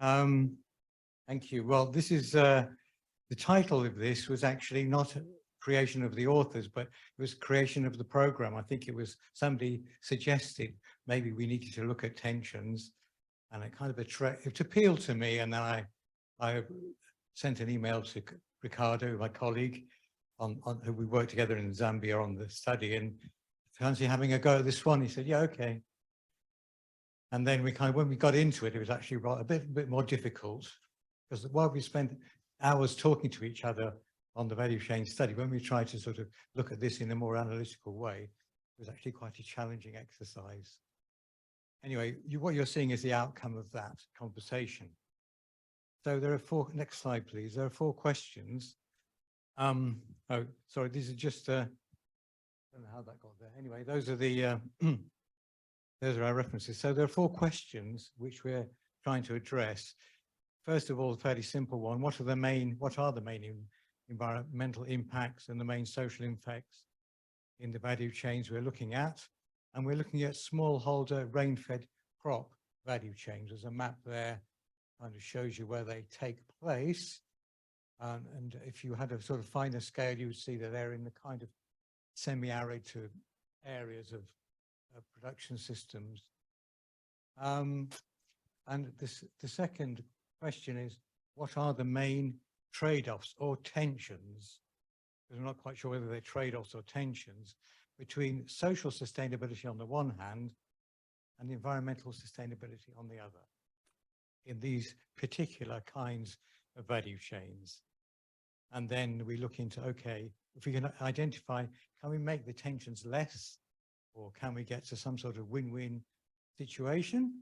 Thank you. Well, this is the title of this was actually not creation of the authors, but it was creation of the program. I think it was somebody suggested maybe we needed to look at tensions, and it kind of it appealed to me. And then I sent an email to Ricardo, my colleague, on who we worked together in Zambia on the study, and fancy having a go at this one. He said, yeah, okay. And then we kind of, when we got into it, it was actually a bit more difficult, because while we spent hours talking to each other on the value chain study, when we tried to sort of look at this in a more analytical way, it was actually quite a challenging exercise. Anyway, what you're seeing is the outcome of that conversation. So there are four, next slide, please. There are four questions. Oh, sorry, these are just, I don't know how that got there. Anyway, those are the, those are our references. So there are four questions which we're trying to address. First of all, a fairly simple one. What are the main environmental impacts and the main social effects in the value chains we're looking at? And we're looking at smallholder rain-fed crop value chains. There's a map there, kind of shows you where they take place. And if you had a sort of finer scale, you would see that they're in the kind of semi-arid to areas of production systems. And the second question is, what are the main trade-offs or tensions? Because I'm not quite sure whether they're trade-offs or tensions between social sustainability on the one hand and environmental sustainability on the other in these particular kinds of value chains. And then we look into, okay, if we can identify, can we make the tensions less, or can we get to some sort of win-win situation?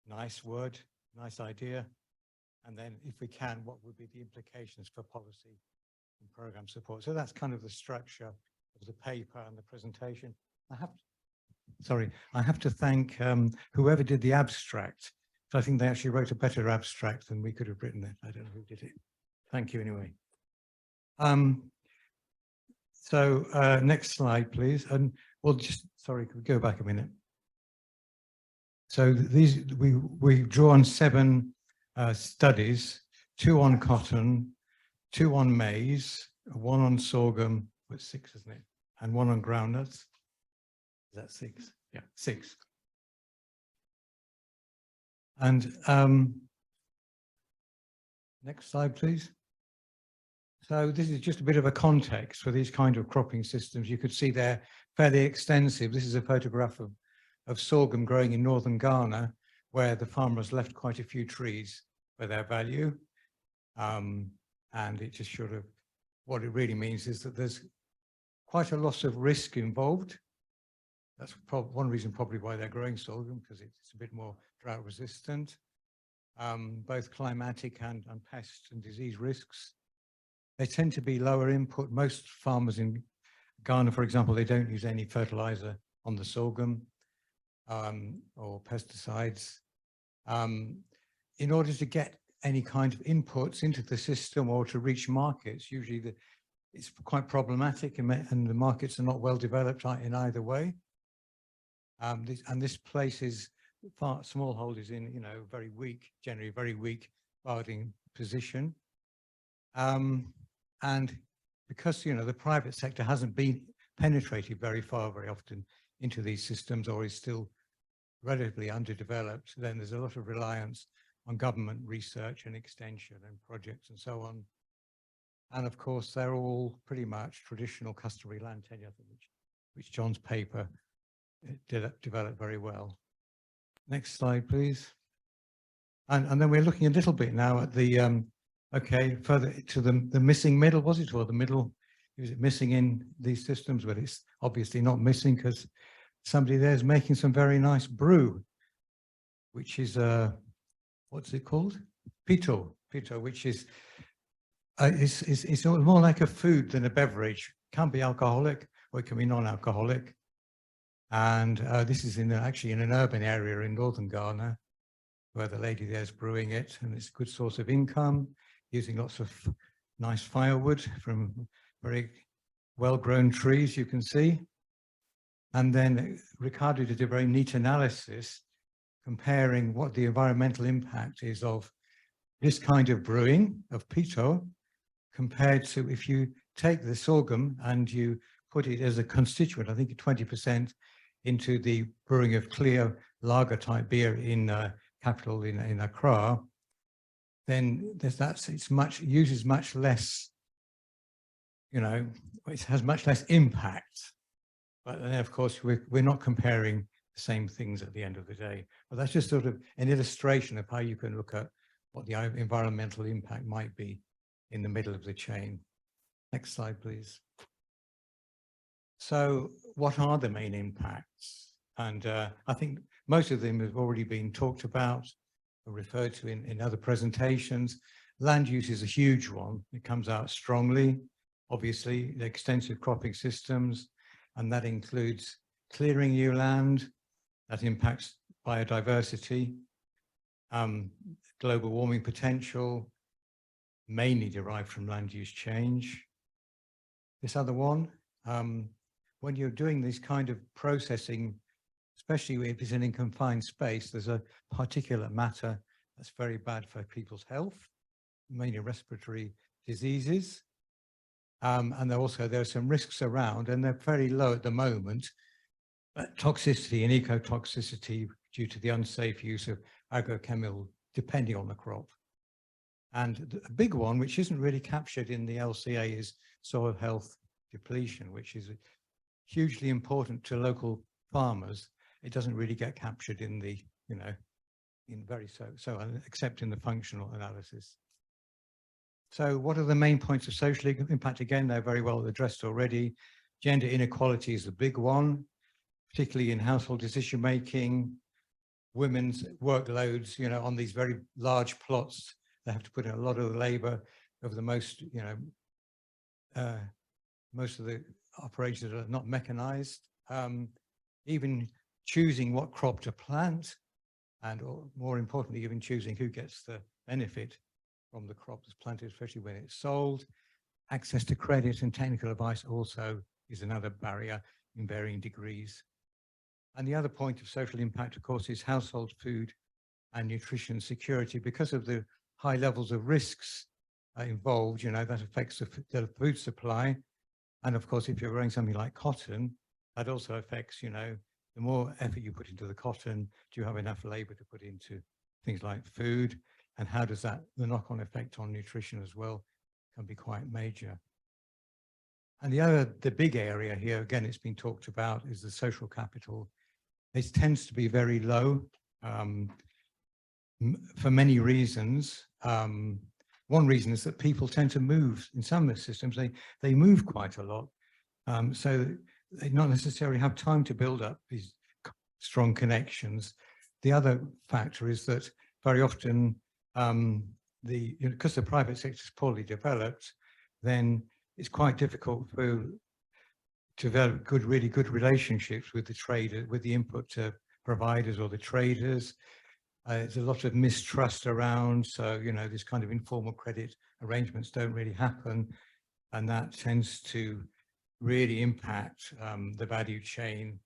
Nice word, nice idea. And then if we can, what would be the implications for policy and program support? So that's kind of the structure of the paper and the presentation. I have to thank whoever did the abstract. So I think they actually wrote a better abstract than we could have written it. I don't know who did it. Thank you anyway. Next slide, please. And we'll just, sorry, could we go back a minute? So these, we've drawn 7 studies, 2 on cotton, 2 on maize, 1 on sorghum, it's 6, isn't it? And 1 on groundnuts. Is that 6? Yeah, 6. And next slide, please. So this is just a bit of a context for these kind of cropping systems. You could see they're fairly extensive. This is a photograph of sorghum growing in northern Ghana, where the farmer has left quite a few trees for their value. And it just sort of, what it really means is that there's quite a loss of risk involved. That's one reason probably why they're growing sorghum, because it's a bit more drought resistant, both climatic and pest and disease risks. They tend to be lower input. Most farmers in Ghana, for example, they don't use any fertilizer on the sorghum or pesticides. In order to get any kind of inputs into the system or to reach markets, usually it's quite problematic, and the markets are not well developed in either way. This places smallholders in, very weak, generally very weak bargaining position. And because, the private sector hasn't been penetrated very far, very often into these systems, or is still relatively underdeveloped, then there's a lot of reliance on government research and extension and projects and so on. And of course, they're all pretty much traditional customary land tenure, which John's paper developed very well. Next slide, please. And then we're looking a little bit now at the, okay, further to the missing middle, was it? Or the middle, is it missing in these systems? Well, it's obviously not missing because somebody there is making some very nice brew, which is, what's it called? Pito, which is, it's more like a food than a beverage. It can be alcoholic or it can be non-alcoholic. And this is actually in an urban area in northern Ghana, where the lady there is brewing it, and it's a good source of income, using lots of nice firewood from very well-grown trees, you can see. And then Ricardo did a very neat analysis comparing what the environmental impact is of this kind of brewing of peto compared to if you take the sorghum and you put it as a constituent, I think 20% into the brewing of clear lager type beer in capital in Accra, then uses much less, it has much less impact. But then of course we're not comparing the same things at the end of the day. But that's just sort of an illustration of how you can look at what the environmental impact might be in the middle of the chain. Next slide, please. So what are the main impacts? And I think most of them have already been talked about or referred to in other presentations. Land use is a huge one. It comes out strongly, obviously, the extensive cropping systems, and that includes clearing new land, that impacts biodiversity, global warming potential, mainly derived from land use change. This other one, when you're doing this kind of processing, especially if it's in a confined space, there's a particulate matter that's very bad for people's health, mainly respiratory diseases. And there are some risks around, and they're very low at the moment, but toxicity and ecotoxicity due to the unsafe use of agrochemical, depending on the crop. And a big one, which isn't really captured in the LCA, is soil health depletion, which is hugely important to local farmers. It doesn't really get captured in the, except in the functional analysis. So what are the main points of social impact? Again, they're very well addressed already. Gender inequality is a big one, particularly in household decision-making, women's workloads, on these very large plots. They have to put in a lot of labor over the most of the operations are not mechanized. Even choosing what crop to plant, and more importantly, even choosing who gets the benefit from the crop that's planted, especially when it's sold. Access to credit and technical advice also is another barrier in varying degrees. And the other point of social impact, of course, is household food and nutrition security. Because of the high levels of risks involved, that affects the food supply. And of course, if you're growing something like cotton, that also affects, the more effort you put into the cotton, do you have enough labor to put into things like food? And how does the knock-on effect on nutrition as well can be quite major. And the big area here, again, it's been talked about, is the social capital. It tends to be very low for many reasons. One reason is that people tend to move in some of the systems. They move quite a lot, so they not necessarily have time to build up these strong connections. The other factor is that very often, because the private sector is poorly developed, then it's quite difficult to develop really good relationships with the trader, with the input providers or the traders. There's a lot of mistrust around, so this kind of informal credit arrangements don't really happen, and that tends to really impact the value chain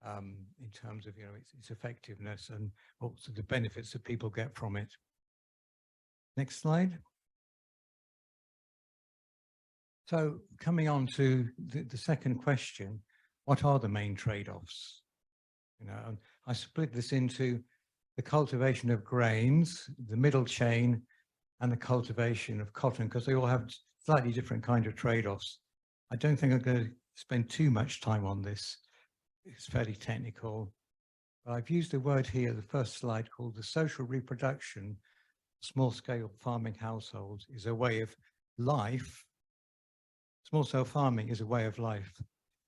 in terms of its effectiveness and also the benefits that people get from it. Next slide. So coming on to the second question, what are the main trade-offs? I split this into the cultivation of grains, the middle chain, and the cultivation of cotton, because they all have slightly different kind of trade-offs. I don't think I'm going to spend too much time on this. It's fairly technical. But I've used a word here, the first slide, called the social reproduction. Small-scale farming households is a way of life. Small-scale farming is a way of life,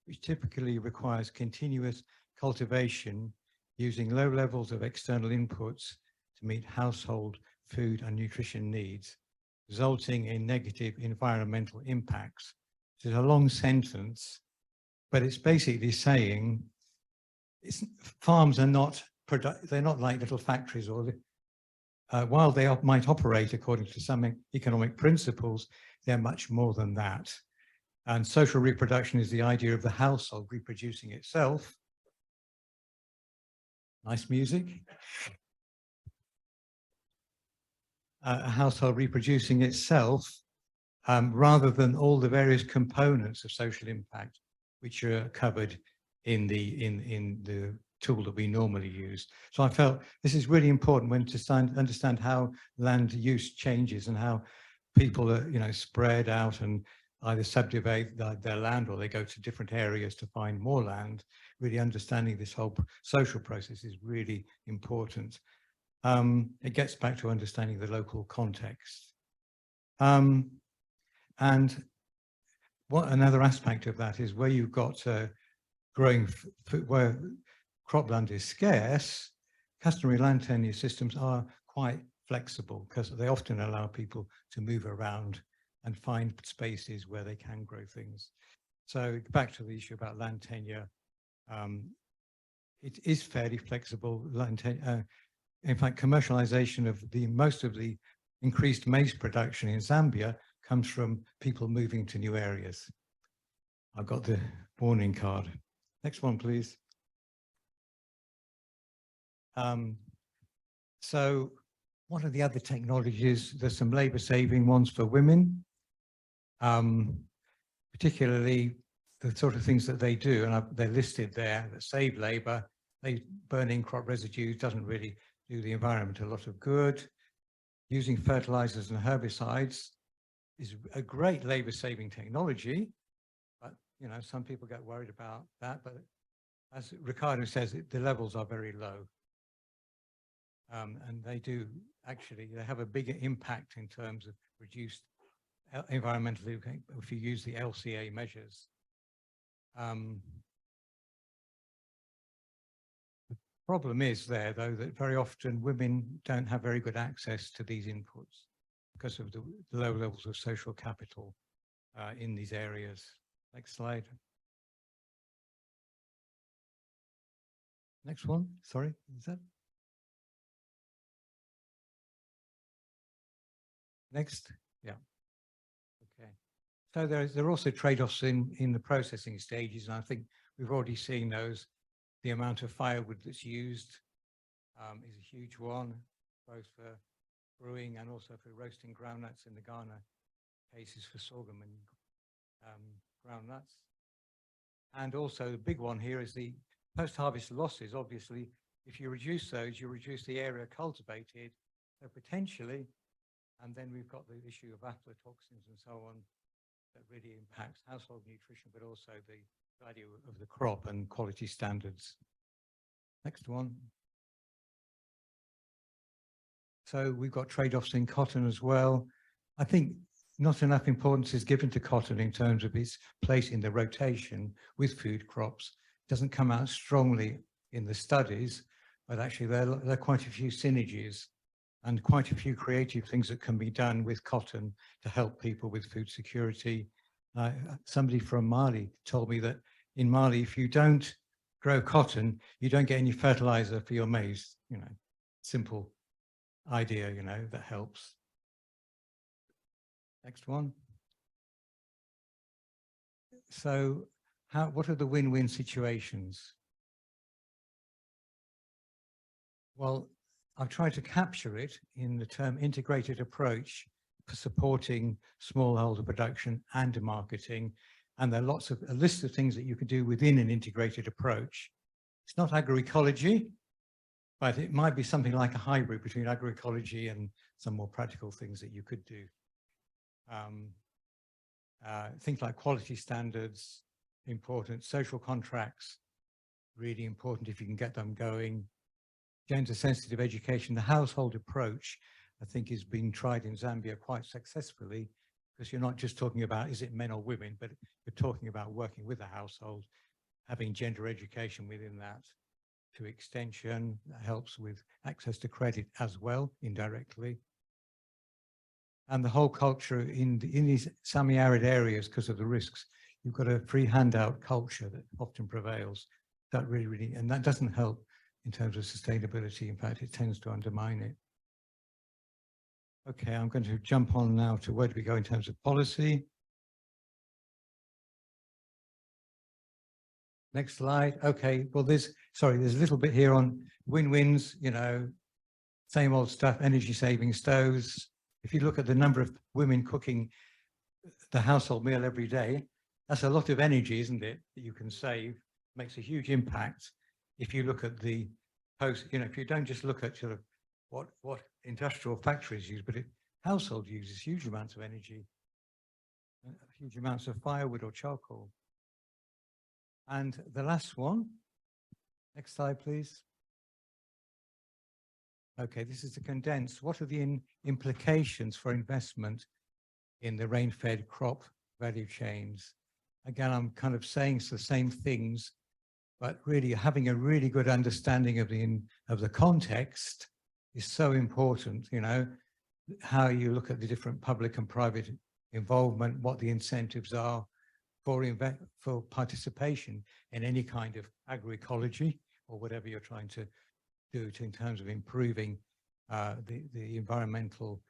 which typically requires continuous cultivation using low levels of external inputs to meet household food and nutrition needs, resulting in negative environmental impacts. It's a long sentence, but it's basically saying farms are not they're not like little factories, or while they might operate according to some economic principles, they're much more than that. And social reproduction is the idea of the household reproducing itself. Nice music. A household reproducing itself, rather than all the various components of social impact, which are covered in the tool that we normally use. So I felt this is really important when to understand how land use changes and how people are, you know, spread out and either subdivide their land or they go to different areas to find more land. Really understanding this whole social process is really important. It gets back to understanding the local context. And what another aspect of that is where you've got growing where cropland is scarce, customary land tenure systems are quite flexible because they often allow people to move around and find spaces where they can grow things. So back to the issue about land tenure, it is fairly flexible. In fact, commercialization of most of the increased maize production in Zambia comes from people moving to new areas. I've got the warning card. Next one, please. So what are the other technologies? There's some labor saving ones for women, particularly the sort of things that they do, and they're listed there, that save labor. Burning crop residues doesn't really do the environment a lot of good. Using fertilizers and herbicides is a great labor saving technology, but you know, some people get worried about that. But as Ricardo says, the levels are very low. And they have a bigger impact in terms of reduced environmental impact if you use the LCA measures. The problem is there, though, that very often women don't have very good access to these inputs because of the low levels of social capital in these areas. Next slide. Next one, sorry, is that? Next, yeah. Okay. So there are also trade-offs in the processing stages, and I think we've already seen those. The amount of firewood that's used is a huge one, both for brewing and also for roasting groundnuts in the Ghana cases for sorghum and groundnuts. And also the big one here is the post-harvest losses. Obviously, if you reduce those, you reduce the area cultivated, so potentially. And then we've got the issue of aflatoxins and so on that really impacts household nutrition, but also the value of the crop and quality standards. Next one. So we've got trade-offs in cotton as well. I think not enough importance is given to cotton in terms of its place in the rotation with food crops. It doesn't come out strongly in the studies, but actually there are quite a few synergies and quite a few creative things that can be done with cotton to help people with food security. Somebody from Mali told me that in Mali, if you don't grow cotton, you don't get any fertilizer for your maize. You know, simple idea, you know, that helps. Next one. So what are the win-win situations? Well, I've tried to capture it in the term integrated approach for supporting smallholder production and marketing. And there are a list of things that you can do within an integrated approach. It's not agroecology, but it might be something like a hybrid between agroecology and some more practical things that you could do. Things like quality standards, important. Social contracts, really important if you can get them going. Gender sensitive education, the household approach, I think is being tried in Zambia quite successfully, because you're not just talking about is it men or women, but you're talking about working with a household, having gender education within that. To extension, that helps with access to credit as well, indirectly. And the whole culture in these semi-arid areas, because of the risks, you've got a free handout culture that often prevails. That really, and that doesn't help in terms of sustainability. In fact, it tends to undermine it. Okay, I'm going to jump on now to where do we go in terms of policy. Next slide. Okay, well, there's sorry, there's a little bit here on win-wins, you know, same old stuff, energy saving stoves. If you look at the number of women cooking the household meal every day, that's a lot of energy, isn't it, that you can save. Makes a huge impact. If you look at the post, you know, if you don't just look at sort of what industrial factories use, but household uses huge amounts of energy, huge amounts of firewood or charcoal. And the last one, next slide, please. Okay, this is the condensed. What are the implications for investment in the rain-fed crop value chains? Again, I'm kind of saying the same things, but really having a really good understanding of the context is so important. You know, how you look at the different public and private involvement, what the incentives are for participation in any kind of agroecology or whatever you're trying to do in terms of improving the environmental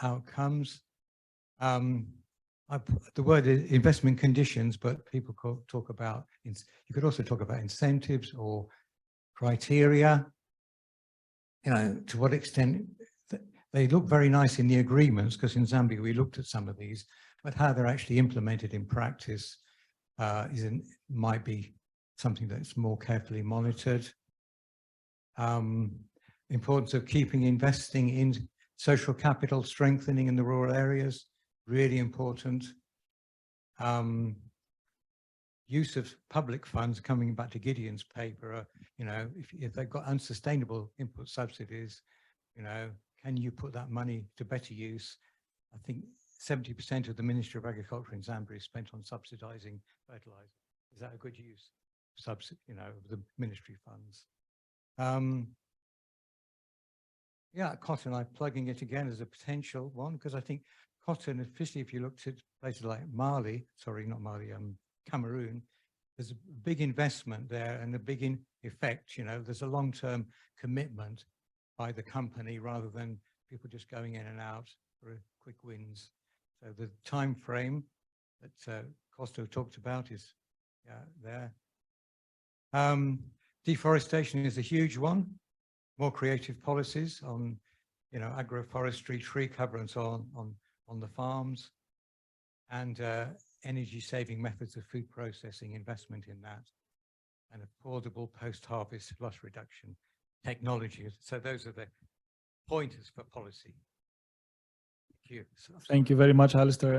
outcomes. I put the word investment conditions, but people talk about, you could also talk about incentives or criteria. You know, to what extent they look very nice in the agreements, because in Zambia we looked at some of these, but how they're actually implemented in practice might be something that's more carefully monitored. Importance of investing in social capital, strengthening in the rural areas, really important. Use of public funds, coming back to Gideon's paper, you know, if they've got unsustainable input subsidies, you know, can you put that money to better use? I think 70% of the Ministry of Agriculture in Zambia is spent on subsidizing fertilizer. Is that a good use, you know, of the ministry funds? Yeah, cotton, I'm plugging it again as a potential one, because I think cotton, especially if you looked at places like Mali, sorry, not Mali, Cameroon, there's a big investment there and a big effect, you know, there's a long-term commitment by the company rather than people just going in and out for quick wins. So the time frame that Costo talked about is there. Deforestation is a huge one. More creative policies on, you know, agroforestry, tree cover and so on the farms, and energy-saving methods of food processing, investment in that, and affordable post-harvest loss reduction technologies. So those are the pointers for policy. Thank you. Thank you very much, Alistair.